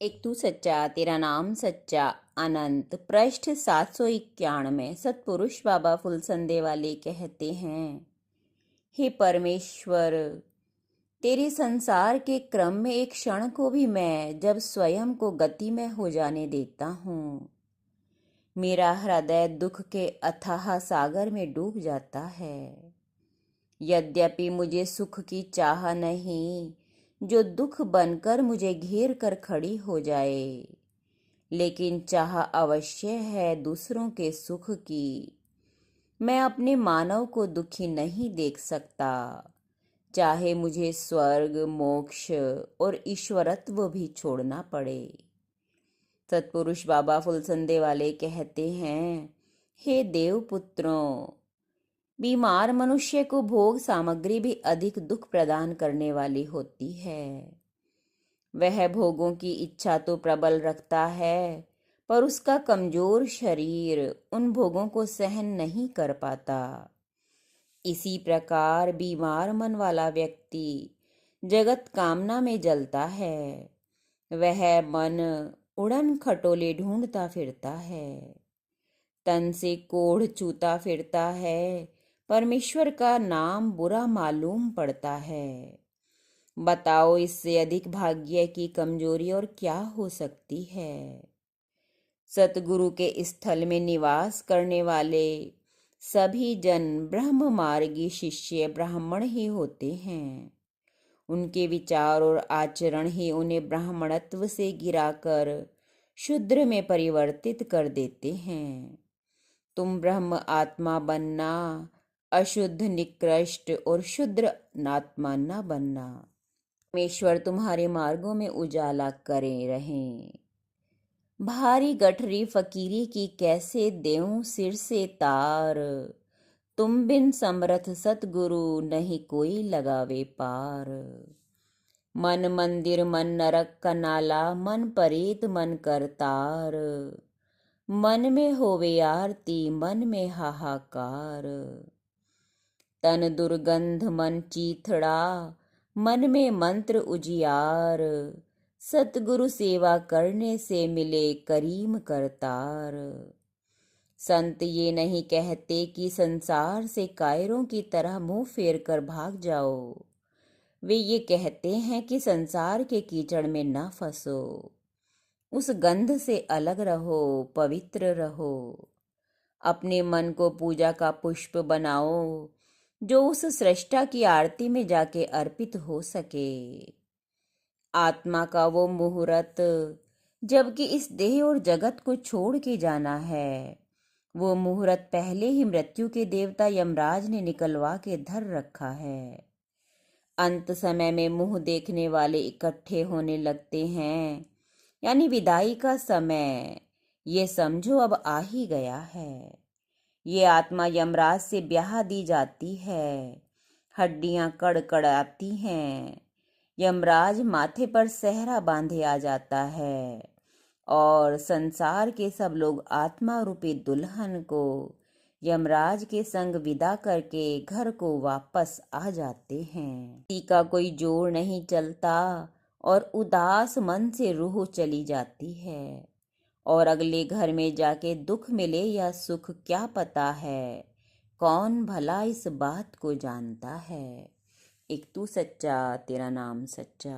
एक तू सच्चा तेरा नाम सच्चा अनंत पृष्ठ 791 सतपुरुष बाबा फुलसंदे वाले कहते हैं, हे परमेश्वर, तेरे संसार के क्रम में एक क्षण को भी मैं जब स्वयं को गति में हो जाने देता हूँ, मेरा हृदय दुख के अथाह सागर में डूब जाता है। यद्यपि मुझे सुख की चाह नहीं जो दुख बनकर मुझे घेर कर खड़ी हो जाए, लेकिन चाह अवश्य है दूसरों के सुख की। मैं अपने मानव को दुखी नहीं देख सकता, चाहे मुझे स्वर्ग मोक्ष और ईश्वरत्व भी छोड़ना पड़े। सतपुरुष बाबा फुलसंदे वाले कहते हैं, हे देवपुत्रों, बीमार मनुष्य को भोग सामग्री भी अधिक दुख प्रदान करने वाली होती है। वह भोगों की इच्छा तो प्रबल रखता है, पर उसका कमजोर शरीर उन भोगों को सहन नहीं कर पाता। इसी प्रकार बीमार मन वाला व्यक्ति जगत कामना में जलता है। वह मन उड़न खटोले ढूंढता फिरता है, तन से कोढ़ चूता फिरता है, परमेश्वर का नाम बुरा मालूम पड़ता है। बताओ, इससे अधिक भाग्य की कमजोरी और क्या हो सकती है। सतगुरु के स्थल में निवास करने वाले सभी जन ब्रह्म मार्गी शिष्य ब्राह्मण ही होते हैं। उनके विचार और आचरण ही उन्हें ब्राह्मणत्व से गिराकर शूद्र में परिवर्तित कर देते हैं। तुम ब्रह्म आत्मा बनना, अशुद्ध निकृष्ट और शूद्र आत्मा न बनना। परमेश्वर तुम्हारे मार्गों में उजाला करे रहें। भारी गठरी फकीरी की कैसे देऊं सिर से तार, तुम बिन समर्थ सतगुरु नहीं कोई लगावे पार। मन मंदिर मन नरक का नाला, मन परेत मन करतार। मन में होवे आरती मन में हाहाकार। तन दुर्गंध मन चीथड़ा, मन में मंत्र उजियार। सतगुरु सेवा करने से मिले करीम करतार। संत ये नहीं कहते कि संसार से कायरों की तरह मुंह फेर कर भाग जाओ। वे ये कहते हैं कि संसार के कीचड़ में न फंसो, उस गंध से अलग रहो, पवित्र रहो। अपने मन को पूजा का पुष्प बनाओ जो उस सृष्टा की आरती में जाके अर्पित हो सके। आत्मा का वो मुहूर्त जबकि इस देह और जगत को छोड़ के जाना है, वो मुहूर्त पहले ही मृत्यु के देवता यमराज ने निकलवा के धर रखा है। अंत समय में मुंह देखने वाले इकट्ठे होने लगते हैं, यानी विदाई का समय ये समझो अब आ ही गया है। ये आत्मा यमराज से ब्याह दी जाती है, हड्डियां कड़कड़ाती हैं। यमराज माथे पर सहरा बांधे आ जाता है और संसार के सब लोग आत्मा रूपी दुल्हन को यमराज के संग विदा करके घर को वापस आ जाते हैं। किसी का कोई जोर नहीं चलता और उदास मन से रूह चली जाती है और अगले घर में जाके दुख मिले या सुख क्या पता है, कौन भला इस बात को जानता है। एक तू सच्चा तेरा नाम सच्चा।